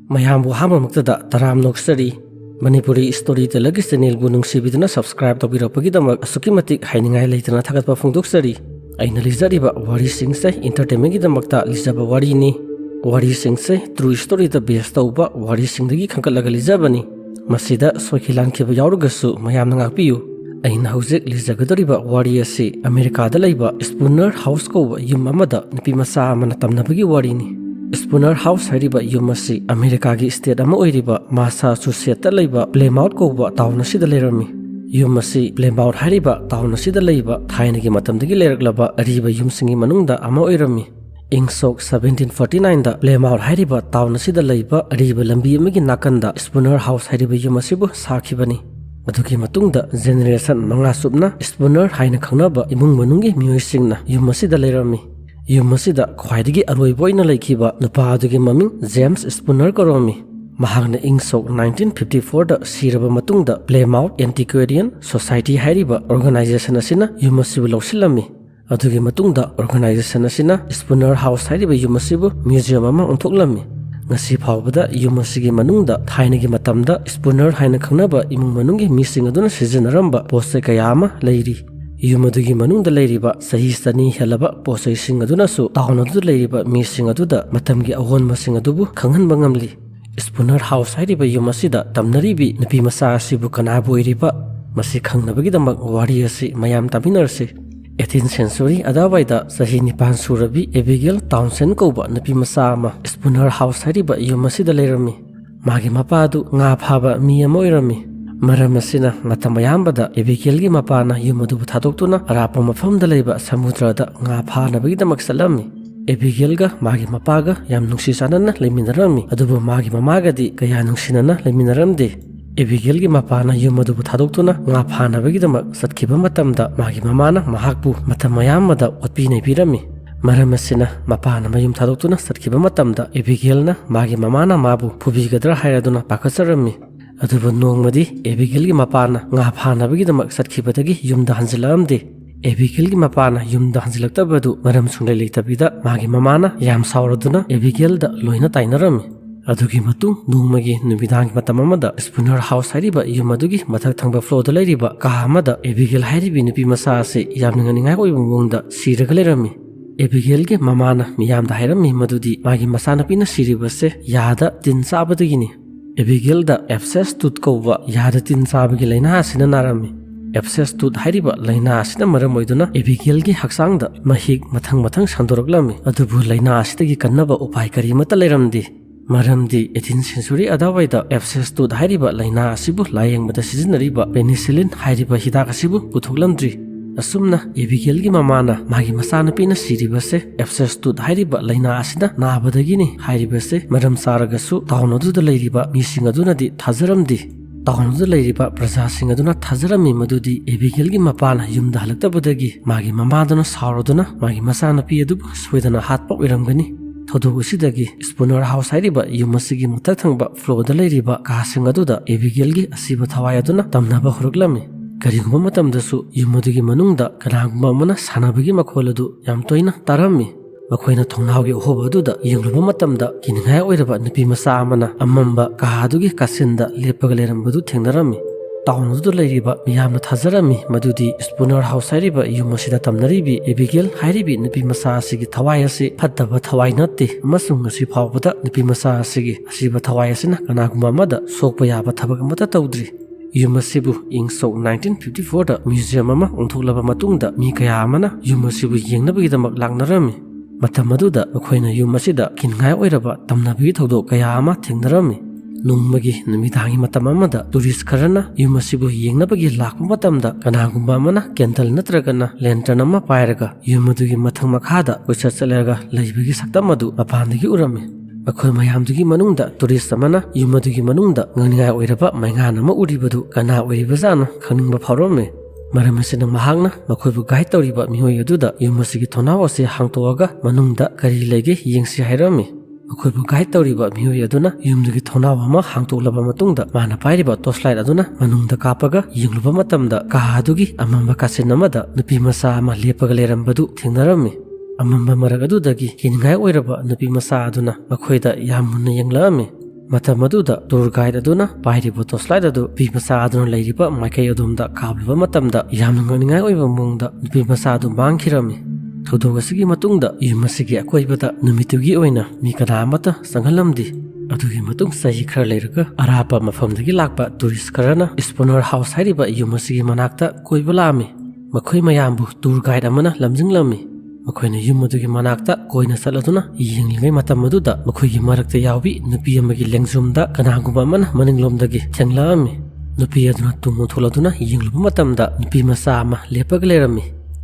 Mayambu Hamamaktada Taram Noksari Manipuri StoryTeller channel bu nungsibiduna subscribe tobirapagidamak asukimatik hainingai leitana thagatpa phongdoksari aina lizariba wari singse entertainment gidamakta lizaba wari ni wari singse true story the best tauba wari singdagi khangkalaga lizabani masida soikilan khiba yaurugasu mayamna ngakpiyu aina hojek lizagadariba wari ase America da leiba Spooner House ko yum amada nupi masa amana tamnabagi wari ni Spooner House hariba yumasi America gi state ama oiriba Massachusetts ta leiba Plymouth Kouba town asida lerami yumasi Plymouth hariba town asida leiba thaina gi matamdagi leraklaba ariba yumsingi manungda ama oirami Ingsok 1749 da Plymouth hariba town asida leiba ariba lambi amagi nakanda Spooner House hariba yumasibu sakhibani Maduki matungda generation manga subna Spooner haina khangnaba imung manungi miyosingna yumasida lerami Yumasida khwaidagi aroiboina laikhiba nupa adugi maming James Spooner koromi mahagna ingsok 1954 da siraba matungda Plymouth Antiquarian Society hariba organization asina yumasibu lawsilami adugi matungda organization asina Spooner House hariba yumasibu museum ama onthoklami ngasi phawbada yumasigi manungda thainagi matamda Spooner haina khangnaba imung manungi mising aduna sizinaramba poste kayama leiri Yumadugi manungda leiriba sahi sani helaba posai sing aduna su town adu leiriba mi sing aduda matamgi awon masing adubu khanghan bangamli Spooner House hariba yumasida tamnaribi nupi masa asibu kanabu iriba masi khangnabagi damak wari asi mayam taminarse 18th century adawaida sahi nipan surabi Abigail Townsend Kouba nupi masa ama Spooner House hariba yumasida leirami magi mapadu nga phaba mi amoirami Maramasina matamayambada Abigail gi mapana yumadu thatoktuna arapa mafamda leiba samudrada nga phana bagida maksalami Abigail ga magi mapaga yam nungsi sanana leminarami adubu magi mamagadi kaya nungsinana leminaramde Abigail gi mapana yumadu thatoktuna nga phana bagida mak satkhiba matamda magi mamana mahakbu matamayambada otpinai pirami Maramasina mapana mayum thatoktuna satkhiba matamda Abigail na magi mamana mabu phubigadra hairaduna pakasarami Adubu nongmadi Abigail gi mapana nga phanabagi damak satkibadagi yumda hanjilamde Abigail gi mapana yumda hanjilaktabadu maram sunglai leitabida magi mamana yam sauraduna Abigail da loina tainarami adugi matung nongmagi numidang matamamada Spooner House hariba yumadugi mathak thangba floor da leiriba kahamada Abigail haribi nupi masa ase yamninganingai oiba mongda siraga lerami Abigail gi mamana miyamda hairami madudi magi masana pina siribase yada tin sabadagini Abigail da abscess tooth Kouba yada tin sabagi laina asina narami abscess tooth hariba laina asina maram oiduna Abigail gi haksangda mahik mathang sandoraklami adubu laina asidagi kannaba upai karimata leiramdi maramdi 18th century adawaida abscess tooth hariba laina asibu layengmada sizinariba penicillin hariba hidak asibu puthoklamdri asumna Abigail gi mamana magi masana pina siribase abscess tooth hariba laina asina nabadagini haribase maram saragasu tawnodu da leiriba mising adunadi thajaramdi tawnodu leiriba praja sing aduna thajarami madudi Abigail gi mapana yumda halaktabadagi magi mamaduna sauroduna magi masana pi adu swedana hatpa wiramgani thodu usidagi Spooner House hariba yumasigi mutathangba floor da leiriba ka sing aduda Abigail gi asiba thawai aduna tamnaba huruklami Kariguma matamdasu yumadugi manungda kanaguma mana sanabagi makholadu yam toina tarami makhoina thongnaugi hobaduda yengluba matamda kiningai oiraba nupi masa amana amamba kahadugi kasinda lepaga lerambadu thengnarami tawnudu leiriba miyamna thajarami madudi Spooner House hariba yumasida tamnaribi Abigail haribi nupi masa asigi thawai ase phattaba thawai natte amasung ngasi phawbada nupi masa asigi asiba thawai asina kanaguma amada sokpa yaba thabak amata tawdri Yumasibu ingsok 1954 da museum ama onthoklaba matungda mi kaya amana yumasibu yengnabagi damak langnarami matam aduda makhoina yumasida kingai oiraba tamnabagi thodok kaya ama thengnarami nungmagi numidangi matam amada tourist kharana yumasibu yengnabagi lakpa matamda kanagumba amana candle natragana lantern ama pairaga yumadugi mathang makhada koisa chalega leibagi saktam adu mapandagi urami Akhoi mayamdugi manungda tourist amana yumadugi manungda ngangai oiraba maingana ma uribadu kana oiribazana khaningba phawrome maramasina mahagna makhoibu guide toriba mihoi aduda yumasigi thonaw ase hangtoaga manungda kari lege yengsi hairami makhoibu guide toriba mihoi aduna yumdugi thonaw ama hangtoklaba matungda mana pairiba torchlight aduna manungda kapaga yengluba matamda kahadugi amamba kasinamada nupi masa ama lepaga lerambadu thengnarami Amamba maragadudagi kiningai oiraba nupi masa aduna makhoida yammunna yenglami Matam aduda tour guide aduna pairiba torchlight adu nupi macha aduna leiriba maikai adumda kablaba matamda yamna nganingai oiba mungda nupi macha adu mangkhirami. Thudog asigi matungda yum asigi akoibada numitugi oina mi kana amata sanghalamdi. Adugi matung sahi khara leiraga arapa mafamdagi lakba tourist kharana Spooner House hairiba yum asigi manakta koiba lami. Makhoi mayambu tour guide amana lamjinglami. Makoina yum adugi manakta koina saladuna yinglingai matam aduda makhoigi marakta yawbi nupi amagi lengjumda kanagumba amana maninglomdagi thenglami. Nupi aduna tumu tholaduna yingluba matamda nupi macha ama lepaga lerami.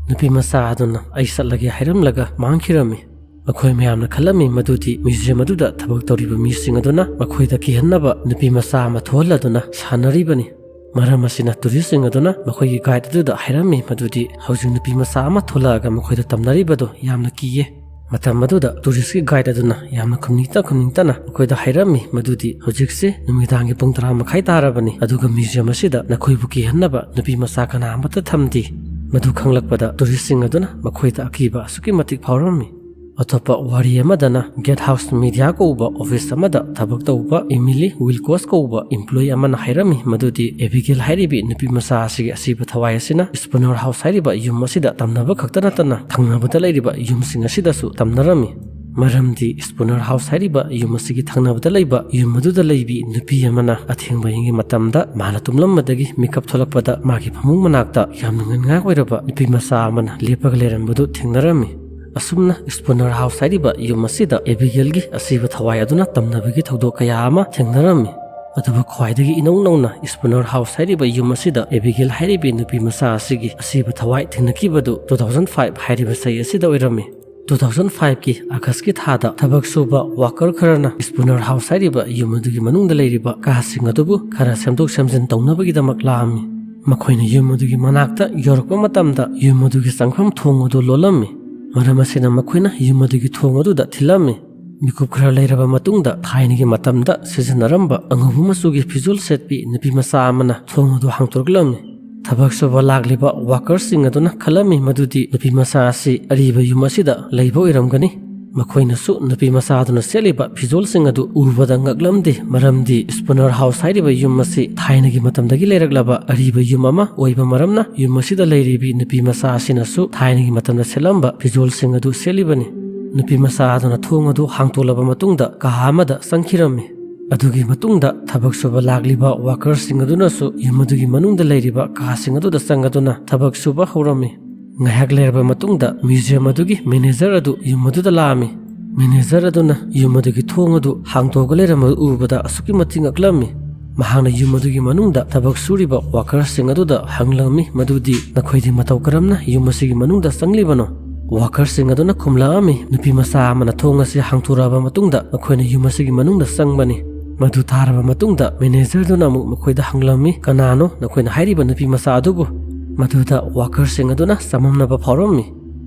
Nupi macha aduna ai satlagi hairamlaga mangkhirami. Makhoi mayamna khalami madudi museum aduda thabak tawriba mising aduna makhoida kihannaba nupi macha ama tholaduna sanaribani. Maram asina touristing aduna makhoigi guide aduda hairami madudi hauju nupi macha ama tholaga makhoida tamnaribado yamna kiye. Matam aduda tourist guide aduna yamna khumningtana makhoida hairami madudi hojikse numidangi pung 10 makhai tarabani aduga museum asida nakhoibu kihannaba nupi macha kana amata thamdi. Madu khanglakpada touristing aduna makhoida akiba asuki matik phawrami. Atopa Wari Amadana Get House Media Kouba Office Amada Tabak Tauba Emily Wilkos Kouba Employee Amana Hairami Madudi Abigail Hairibi Nupi macha asigi asiba thawai asina Spooner House hairiba yum asida tamnaba khaktanatana thangnabada leiriba yumsing asidasu tamnarami. Maramdi Spooner House hairiba yum asigi thangnabada leiba yum aduda leibi nupi amana athengba yingi matamda mana tumlammadagi makeup tholakpada magi phamung manakta yamna ngangai oiraba nupi macha amana lepaga lerambudu thengnarami. Asumna Spooner House hairiba yum asida Abigail gi asiba thawai aduna tamnabagi thodok kaya ama thengnarami. Aduba khwaidagi inong-nongna Spooner House hairiba yum asida Abigail hairibi nupi macha asigi asiba thawai thengnakibadu 2005 hairiba sai asida oirami. 2005 ki August ki thada thabak suba worker kharana Spooner House hairiba yum adugi manungda leiriba kahasing adubu khara semdok semjin tawnabagi damak lami. Makhoina yum adugi manakta yorokpa matamda yum adugi sangpham thong adu lolami. Maram asina makhoina yum adugi thong aduda thilami. Mikup khara leiraba matungda thainigi matamda sijanaramba angubu masugi fizul setpi nupi macha amana thong adu hangtorglami. Thabak suba lagliba workers sing aduna khalami madudi nupi macha asi ariba yum asida leiba oiramgani. Makhoina su nupi macha aduna seliba fizul sing adu ubada ngaklamdi maramdi Spooner House hairiba yum asi thainigi matamdagi leiraglaba ariba yum ama oiba maramna yum asida leiribi nupi macha asina su thainigi matamda selamba fizul sing adu selibani. Nupi macha aduna thong adu hangtolaba matungda kaha amada sangkhirami. Adugi matungda thabak suba lagliba workers sing aduna su yum adugi manungda leiriba kaha sing aduda sangaduna thabak suba horami. Ngahak lerba matungda museum adugi manager adu yum aduda lami. Manager aduna yum adugi thong adu hangtoga lerama ubada asuki mating aklami. Mahangna yum adugi manungda thabak suriba workers sing aduda hanglami madudi nakhoidi matau karamna yum asigi manungda sanglibano. Workers sing aduna khumlaami nupi macha amana thong asi hangturaba matungda makhoina yum asigi manungda sangbani. Madu tharaba matungda manager duna mu makhoida hanglami kanano nakhoina hairiba nupi macha adubu. Maduda workers sing aduna samamnaba phawrami.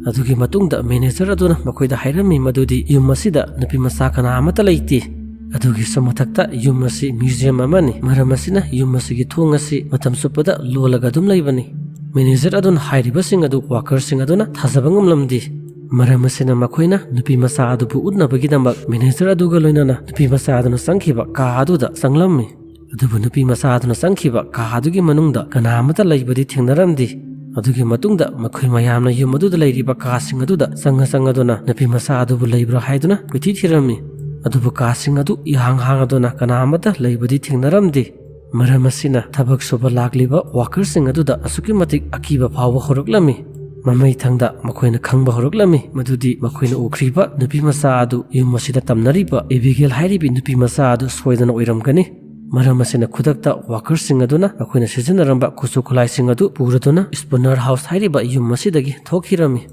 Adugi matungda manager aduna makhoida hairami madudi yum asida nupi macha kana amata leiti. Adugi samathakta yum asi museum amani maram asina yum asigi thong asi matam supada lolaga dum leibani. Manager aduna hairiba sing adu workers sing aduna thajaba ngamlamdi. Maram asina makhoina nupi macha adubu udnabagi damak manager aduga loinana nupi macha aduna sangkhiba ka aduda sanglammi. Adubu nupi macha aduna sangkhiba ka adugi manungda kana amata leibadi thengnaramdi. Adugi matungda makhoi mayamna yum aduda leiriba ka sing aduda sangaduna nupi macha adubu leibra haiduna kuthi thirami. Adubu ka sing adu ihang aduna kana amata leibadi thengnaramdi. Maram asina thabak suba lagliba workers sing aduda asuki matik akiba phawba horoklami. Mamai thangda makhoina khangba horoklami madudi makhoina ukriba nupi macha adu yum asida tamnariba Abigail hairibi nupi macha adu soidana oiramgani. Maram asina khudakta workers sing aduna makhoina sijanaramba kusu khulai sing adu puraduna Spooner House hairiba yum asidagi thokhirami.